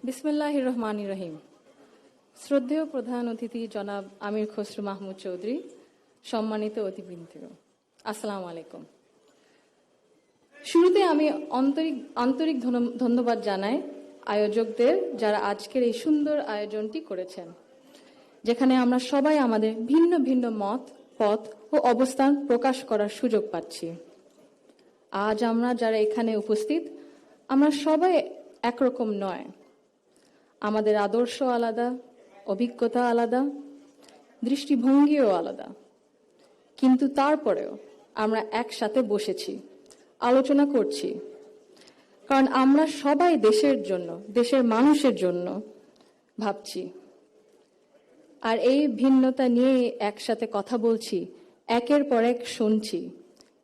বিসমিল্লাহির রহমানির রহিম। শ্রদ্ধেয় প্রধান অতিথি জনাব আমির খসরু মাহমুদ চৌধুরী, সম্মানিত অতিথিবৃন্দ, আসসালামু আলাইকুম। শুরুতে আমি আন্তরিক ধন্যবাদ জানাই আয়োজকদের, যারা আজকের এই সুন্দর আয়োজনটি করেছেন, যেখানে আমরা সবাই আমাদের ভিন্ন ভিন্ন মত, পথ ও অবস্থান প্রকাশ করার সুযোগ পাচ্ছি। আজ আমরা যারা এখানে উপস্থিত, আমরা সবাই একরকম নয়। আমাদের আদর্শ আলাদা, অভিজ্ঞতা আলাদা, দৃষ্টিভঙ্গিও আলাদা, কিন্তু তারপরেও আমরা একসাথে বসেছি, আলোচনা করছি, কারণ আমরা সবাই দেশের জন্য, দেশের মানুষের জন্য ভাবছি। আর এই ভিন্নতা নিয়ে একসাথে কথা বলছি, একের পর এক শুনছি,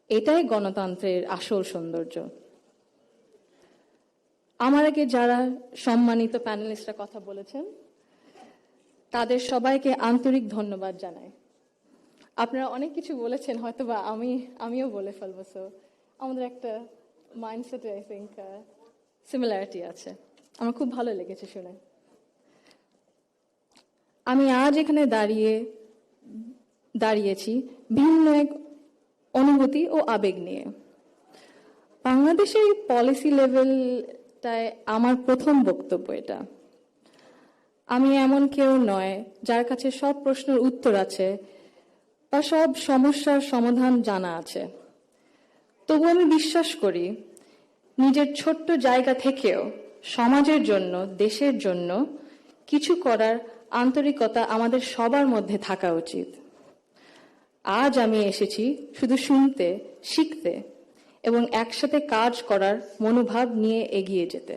এটাই গণতন্ত্রের আসল সৌন্দর্য। আমার আগে যারা সম্মানিত প্যানেলিস্টরা কথা বলেছেন, তাদের সবাইকে আন্তরিক ধন্যবাদ জানাই। আপনারা অনেক কিছু বলেছেন, হয়তো বা আমিও বলে ফেলবো। সো আমাদের একটা মাইন্ডসেটে আই থিঙ্ক সিমিলারিটি আছে। আমার খুব ভালো লেগেছে শুনে। আমি আজ এখানে দাঁড়িয়েছি ভিন্ন এক অনুভূতি ও আবেগ নিয়ে। বাংলাদেশের পলিসি লেভেলটায় আমার প্রথম বক্তব্য এটা। আমি এমন কেউ নয় যার কাছে সব প্রশ্নের উত্তর আছে বা সব সমস্যার সমাধান জানা আছে। তবু আমি বিশ্বাস করি, নিজের ছোট্ট জায়গা থেকেও সমাজের জন্য, দেশের জন্য কিছু করার আন্তরিকতা আমাদের সবার মধ্যে থাকা উচিত। আজ আমি এসেছি শুধু শুনতে, শিখতে এবং একসাথে কাজ করার মনোভাব নিয়ে এগিয়ে যেতে।